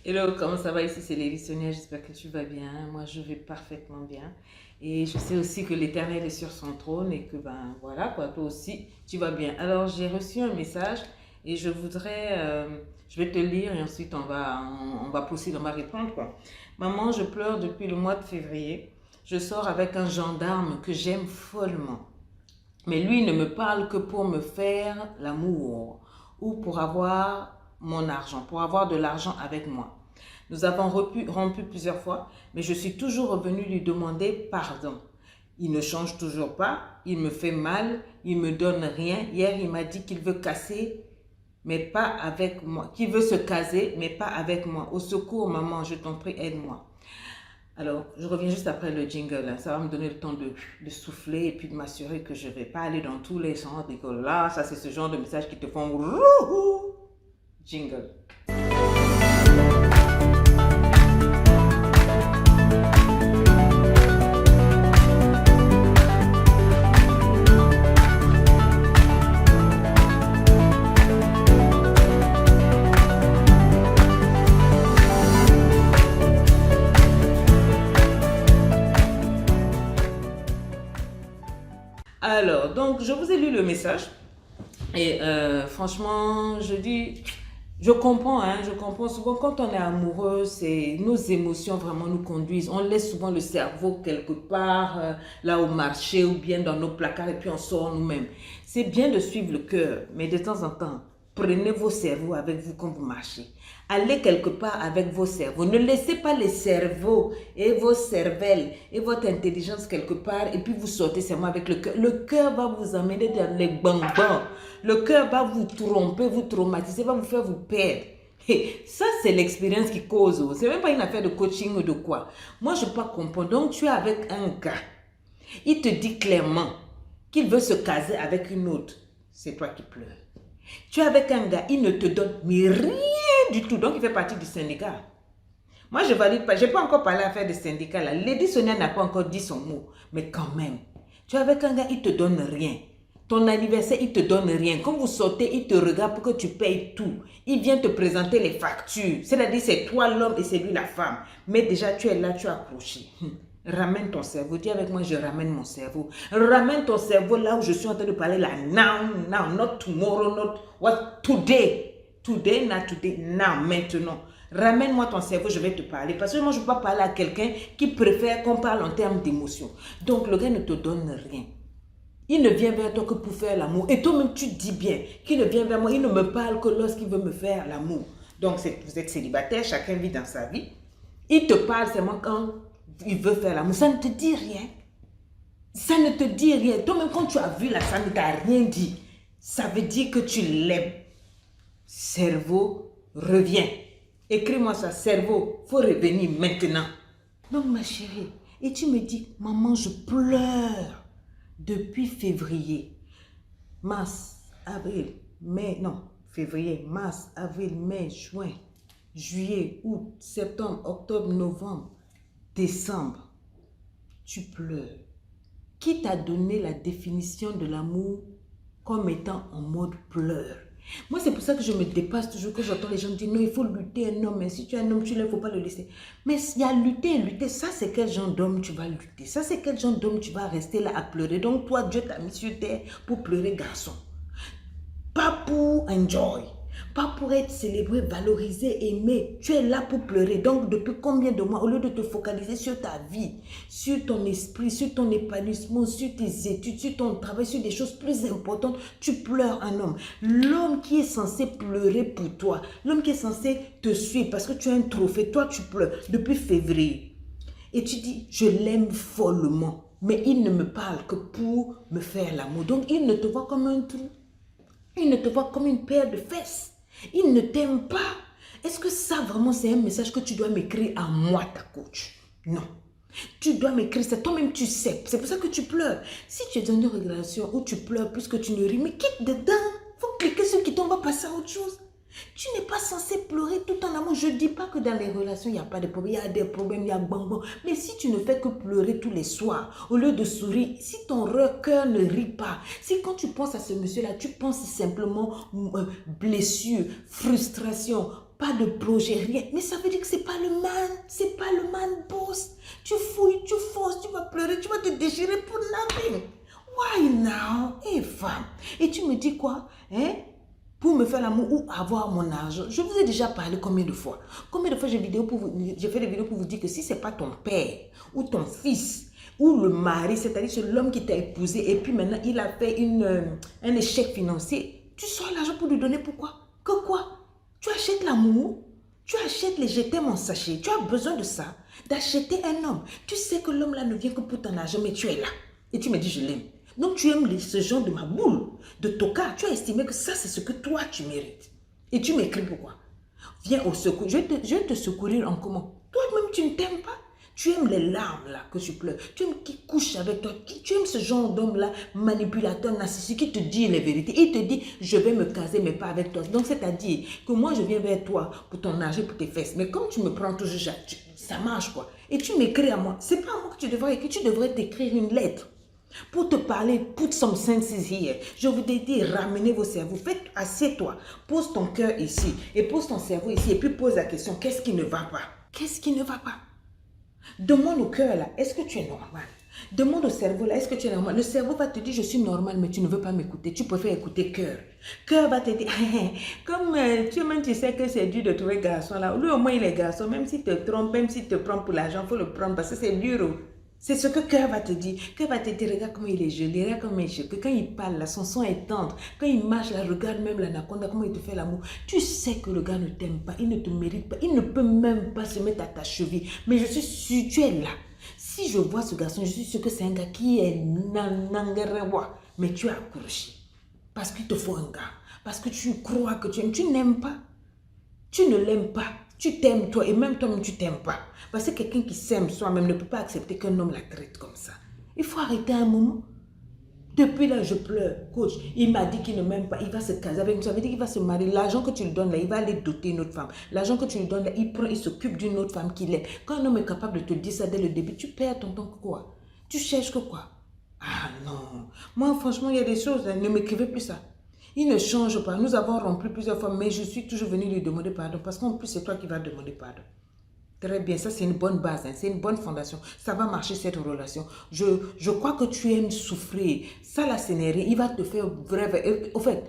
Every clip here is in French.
Hello, comment ça va? Ici c'est Lady Sonia, j'espère que tu vas bien. Moi je vais parfaitement bien. Et je sais aussi que l'Éternel est sur son trône et que ben voilà quoi, toi aussi tu vas bien. Alors j'ai reçu un message et je vais te lire et ensuite on va procéder, on va répondre quoi. Maman, je pleure depuis le mois de février. Je sors avec un gendarme que j'aime follement. Mais lui ne me parle que pour me faire l'amour ou pour avoir mon argent, pour avoir de l'argent avec moi. Nous avons rompu plusieurs fois, mais je suis toujours revenue lui demander pardon. Il ne change toujours pas, il me fait mal, il me donne rien. Hier, il m'a dit qu'il veut casser, mais pas avec moi. Qu'il veut se caser, mais pas avec moi. Au secours, maman, je t'en prie, aide-moi. Alors, je reviens juste après le jingle. Hein. Ça va me donner le temps de souffler et puis de m'assurer que je ne vais pas aller dans tous les sens. Là, ça, c'est ce genre de messages qui te font jingle. Alors, donc, je vous ai lu le message et franchement, je comprends, hein, je comprends. Souvent, quand on est amoureux, nos émotions vraiment nous conduisent. On laisse souvent le cerveau quelque part, là au marché ou bien dans nos placards et puis on sort nous-mêmes. C'est bien de suivre le cœur, mais de temps en temps, prenez vos cerveaux avec vous quand vous marchez. Allez quelque part avec vos cerveaux. Ne laissez pas les cerveaux et vos cervelles et votre intelligence quelque part et puis vous sortez seulement avec le cœur. Le cœur va vous amener dans les bonbons. Le cœur va vous tromper, vous traumatiser, va vous faire vous perdre. Et ça, c'est l'expérience qui cause. Ce n'est même pas une affaire de coaching ou de quoi. Moi, je ne peux pas comprendre. Donc, tu es avec un gars. Il te dit clairement qu'il veut se caser avec une autre. C'est toi qui pleures. Tu es avec un gars, il ne te donne mais rien du tout. Donc, il fait partie du syndicat. Moi, je ne valide pas. Je n'ai pas encore parlé à faire de syndicat là. Lady Sonia n'a pas encore dit son mot. Mais quand même, tu es avec un gars, il ne te donne rien. Ton anniversaire, il ne te donne rien. Quand vous sortez, il te regarde pour que tu payes tout. Il vient te présenter les factures. C'est-à-dire, c'est toi l'homme et c'est lui la femme. Mais déjà, tu es là, tu es accroché. Ramène ton cerveau. Dis avec moi, je ramène mon cerveau. Ramène ton cerveau là où je suis en train de parler là. Now, not tomorrow, not what, today. Today, not today, now, maintenant. Ramène-moi ton cerveau, je vais te parler. Parce que moi, je ne peux pas parler à quelqu'un qui préfère qu'on parle en termes d'émotion. Donc, le gars ne te donne rien. Il ne vient vers toi que pour faire l'amour. Et toi-même, tu dis bien qu'il ne vient vers moi. Il ne me parle que lorsqu'il veut me faire l'amour. Donc, vous êtes célibataire, chacun vit dans sa vie. Il te parle seulement quand il veut faire l'amour. Ça ne te dit rien. Ça ne te dit rien. Toi-même, quand tu as vu là, ça ne t'a rien dit. Ça veut dire que tu l'aimes. Cerveau, reviens. Écris-moi ça, cerveau, faut revenir maintenant. Donc, ma chérie, et tu me dis, maman, je pleure depuis février, mars, avril, mai, non, février, mars, avril, mai, juin, juillet, août, septembre, octobre, novembre, décembre. Tu pleures. Qui t'a donné la définition de l'amour comme étant en mode pleurs? Moi, c'est pour ça que je me dépasse toujours quand j'entends les gens dire non, il faut lutter un homme. Mais si tu es un homme, tu ne faut pas le laisser. Mais il y a lutter et lutter. Ça, c'est quel genre d'homme tu vas lutter. Ça, c'est quel genre d'homme tu vas rester là à pleurer. Donc, toi, Dieu t'a mis sur terre pour pleurer, garçon. Pas pour enjoy. Pas pour être célébré, valorisé, aimé. Tu es là pour pleurer. Donc, depuis combien de mois, au lieu de te focaliser sur ta vie, sur ton esprit, sur ton épanouissement, sur tes études, sur ton travail, sur des choses plus importantes, tu pleures un homme. L'homme qui est censé pleurer pour toi, l'homme qui est censé te suivre parce que tu as un trophée, toi tu pleures depuis février. Et tu dis, je l'aime follement. Mais il ne me parle que pour me faire l'amour. Donc, il ne te voit comme un trou. Il ne te voit comme une paire de fesses. Il ne t'aime pas. Est-ce que ça vraiment c'est un message que tu dois m'écrire à moi, ta coach? Non. Tu dois m'écrire ça. Toi-même tu sais. C'est pour ça que tu pleures. Si tu es dans une relation où tu pleures plus que tu ne ris, mais quitte dedans. Il faut cliquer sur qui on va passer à autre chose. Tu n'es pas censé pleurer tout en amour. Je ne dis pas que dans les relations, il n'y a pas de problème. Il y a des problèmes, il y a bang. Mais si tu ne fais que pleurer tous les soirs, au lieu de sourire, si ton cœur ne rit pas, si quand tu penses à ce monsieur-là, tu penses simplement blessure, frustration, pas de projet, rien. Mais ça veut dire que ce n'est pas le man. C'est pas le man boss. Tu fouilles, tu forces, tu vas pleurer, tu vas te déchirer pour nothing. Why now? Hey, femme. Et tu me dis quoi? Hein? Pour me faire l'amour ou avoir mon argent. Je vous ai déjà parlé combien de fois? Combien de fois j'ai fait des vidéos pour vous dire que si ce n'est pas ton père ou ton fils ou le mari, c'est-à-dire c'est l'homme qui t'a épousé et puis maintenant il a fait un échec financier, tu sors l'argent pour lui donner pourquoi? Que quoi? Tu achètes l'amour, tu achètes les je t'aime en sachet, tu as besoin de ça, d'acheter un homme. Tu sais que l'homme là ne vient que pour ton argent, mais tu es là. Et tu me dis je l'aime. Donc tu aimes ce genre de ma boule, de toka. Tu as estimé que ça c'est ce que toi tu mérites. Et tu m'écris pourquoi? Viens au secours. Je vais te secourir en comment? Toi-même tu ne t'aimes pas. Tu aimes les larmes là que tu pleures. Tu aimes qui couche avec toi. Tu aimes ce genre d'homme là, manipulateur, narcissique, qui te dit les vérités. Il te dit je vais me caser mais pas avec toi. Donc c'est-à-dire que moi je viens vers toi pour ton argent, pour tes fesses. Mais comme tu me prends toujours, ça marche quoi. Et tu m'écris à moi. C'est pas à moi que tu devrais écrire. Tu devrais t'écrire une lettre. Pour te parler, put some senses here. Je vous ai dit, ramenez vos cerveaux. Assieds-toi, pose ton cœur ici et pose ton cerveau ici et puis pose la question, qu'est-ce qui ne va pas? Qu'est-ce qui ne va pas? Demande au cœur là, est-ce que tu es normal? Demande au cerveau là, est-ce que tu es normal? Le cerveau va te dire, je suis normal, mais tu ne veux pas m'écouter. Tu préfères écouter cœur. Cœur va te dire, comme tu sais que c'est dur de trouver garçon là. Lui au moins il est garçon, même s'il te trompe, même s'il te prend pour l'argent, il faut le prendre parce que c'est dur. C'est ce que cœur va te dire. Cœur va te dire, regarde comment il est joli, regarde comment il est joli. Quand il parle, là, son son est tendre. Quand il marche, là, regarde même l'anaconda, comment il te fait l'amour. Tu sais que le gars ne t'aime pas, il ne te mérite pas, il ne peut même pas se mettre à ta cheville. Mais je suis sûre, tu es là. Si je vois ce garçon, je suis sûre que c'est un gars qui est nanangerewa. Mais tu as accroché. Parce qu'il te faut un gars. Parce que tu crois que tu aimes. Tu n'aimes pas. Tu ne l'aimes pas. Tu t'aimes toi et même toi-même tu t'aimes pas. Parce que quelqu'un qui s'aime soi-même ne peut pas accepter qu'un homme la traite comme ça. Il faut arrêter un moment. Depuis là, je pleure. Coach, il m'a dit qu'il ne m'aime pas. Il va se caser avec moi. Ça veut dire qu'il va se marier. L'argent que tu lui donnes là, il va aller doter une autre femme. L'argent que tu lui donnes là, il prend, il s'occupe d'une autre femme qu'il aime. Quand un homme est capable de te dire ça dès le début, tu perds ton temps que quoi? Tu cherches que quoi? Ah non. Moi, franchement, il y a des choses, ne m'écrivez plus ça. Il ne change pas. Nous avons rompu plusieurs fois, mais je suis toujours venue lui demander pardon. Parce qu'en plus, c'est toi qui vas demander pardon. Très bien, ça c'est une bonne base, hein, c'est une bonne fondation. Ça va marcher cette relation. Je crois que tu aimes souffrir. Ça là, ce n'est rien. Il va te faire vrai. Au fait,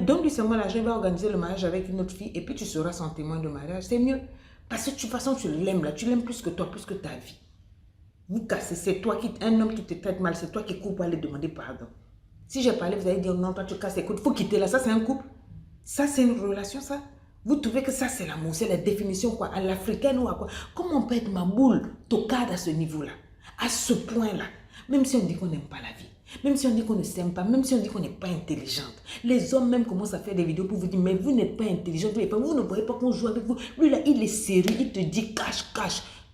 donne-lui seulement l'argent, il va organiser le mariage avec une autre fille et puis tu seras son témoin de mariage. C'est mieux. Parce que de toute façon, tu l'aimes là. Tu l'aimes plus que toi, plus que ta vie. Vous cassez, c'est toi qui, un homme qui te traite mal, c'est toi qui cours pour aller demander pardon. Si j'ai parlé, vous allez dire non, toi tu casses les coudes, il faut quitter là. Ça c'est un couple. Ça c'est une relation, ça. Vous trouvez que ça c'est l'amour, c'est la définition quoi, à l'africaine ou à quoi? Comment on peut être ma boule tocade à ce niveau-là, à ce point-là? Même si on dit qu'on n'aime pas la vie, même si on dit qu'on ne s'aime pas, même si on dit qu'on n'est pas intelligente. Les hommes même commencent à faire des vidéos pour vous dire, mais vous n'êtes pas intelligente, vous ne voyez pas qu'on joue avec vous. Lui là, il est sérieux, il te dit cache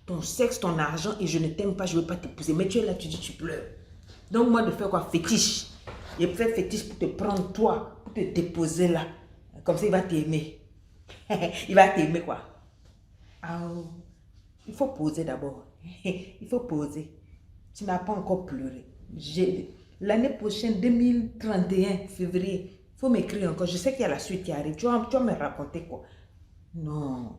ton sexe, ton argent et je ne t'aime pas, je ne veux pas t'épouser. Mais tu es là, tu dis, tu pleures. Donc moi de faire quoi? Fétiche. Il fait fétiche pour te prendre toi, pour te déposer là. Comme ça, il va t'aimer. Il va t'aimer quoi? Oh, il faut poser d'abord. Il faut poser. Tu n'as pas encore pleuré. L'année prochaine, 2031, février, il faut m'écrire encore. Je sais qu'il y a la suite qui arrive. Tu vas me raconter quoi? Non.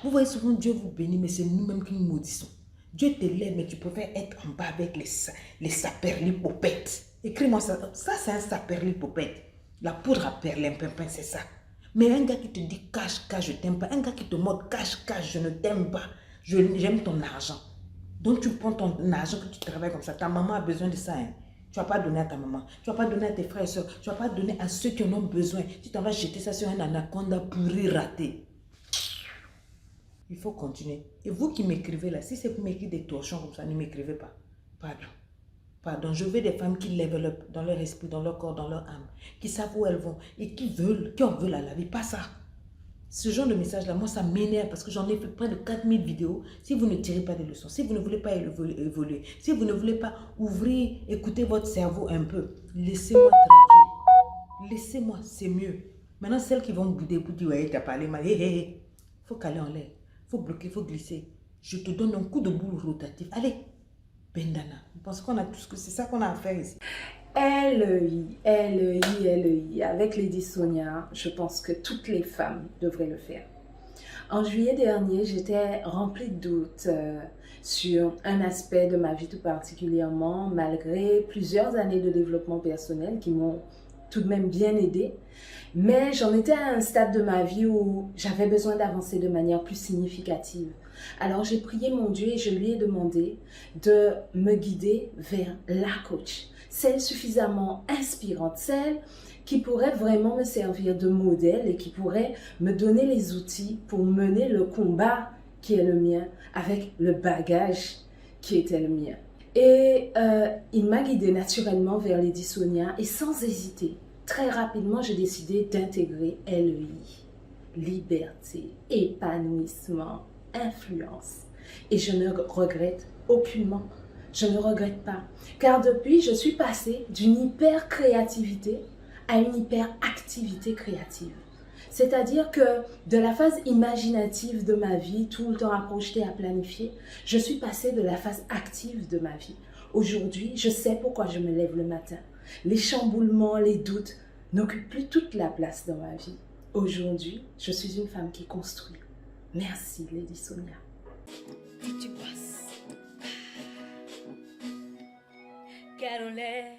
Vous voyez souvent Dieu vous bénit, mais c'est nous-mêmes qui nous maudissons. Dieu te lève, mais tu préfères être en bas avec les saperlipopettes. Écris-moi ça. Ça, c'est un saperlipopette. La poudre à perlimpinpin, c'est ça. Mais un gars qui te dit cache, je t'aime pas. Un gars qui te morde cache, je ne t'aime pas. J'aime ton argent. Donc tu prends ton argent que tu travailles comme ça. Ta maman a besoin de ça. Hein. Tu ne vas pas donner à ta maman. Tu ne vas pas donner à tes frères et soeurs. Tu ne vas pas donner à ceux qui en ont besoin. Tu t'en vas jeter ça sur un anaconda pourri raté. Il faut continuer. Et vous qui m'écrivez là, si c'est pour m'écrire des torchons comme ça, ne m'écrivez pas. Pardon. Pardon, je veux des femmes qui level up dans leur esprit, dans leur corps, dans leur âme, qui savent où elles vont et qui en veulent à la vie, pas ça. Ce genre de message-là, moi, ça m'énerve parce que j'en ai fait près de 4000 vidéos. Si vous ne tirez pas des leçons, si vous ne voulez pas évoluer, si vous ne voulez pas ouvrir, écouter votre cerveau un peu, laissez-moi tranquille. Laissez-moi, c'est mieux. Maintenant, celles qui vont bouder pour dire, ouais, tu as parlé mal. Hé, hé, hé. Faut caler en l'air. Faut bloquer, faut glisser. Je te donne un coup de boule rotatif. Allez, Bendana. Vous pensez qu'on a tout ce que c'est ça qu'on a à faire ici? LEI. Avec Lady Sonia, je pense que toutes les femmes devraient le faire. En juillet dernier, j'étais remplie de doutes sur un aspect de ma vie tout particulièrement, malgré plusieurs années de développement personnel qui m'ont tout de même bien aidée. Mais j'en étais à un stade de ma vie où j'avais besoin d'avancer de manière plus significative. Alors j'ai prié mon Dieu et je lui ai demandé de me guider vers la coach, celle suffisamment inspirante, celle qui pourrait vraiment me servir de modèle et qui pourrait me donner les outils pour mener le combat qui est le mien avec le bagage qui était le mien. Et il m'a guidée naturellement vers Lady Sonia et sans hésiter, très rapidement, j'ai décidé d'intégrer LEI. Liberté, épanouissement, influence. Et je ne regrette aucunement. Je ne regrette pas. Car depuis, je suis passée d'une hyper-créativité à une hyper-activité créative. C'est-à-dire que de la phase imaginative de ma vie, tout le temps à projeter, à planifier, je suis passée de la phase active de ma vie. Aujourd'hui, je sais pourquoi je me lève le matin. Les chamboulements, les doutes n'occupent plus toute la place dans ma vie. Aujourd'hui, je suis une femme qui construit. Merci, Lady Sonia. Et tu passes. Carolette.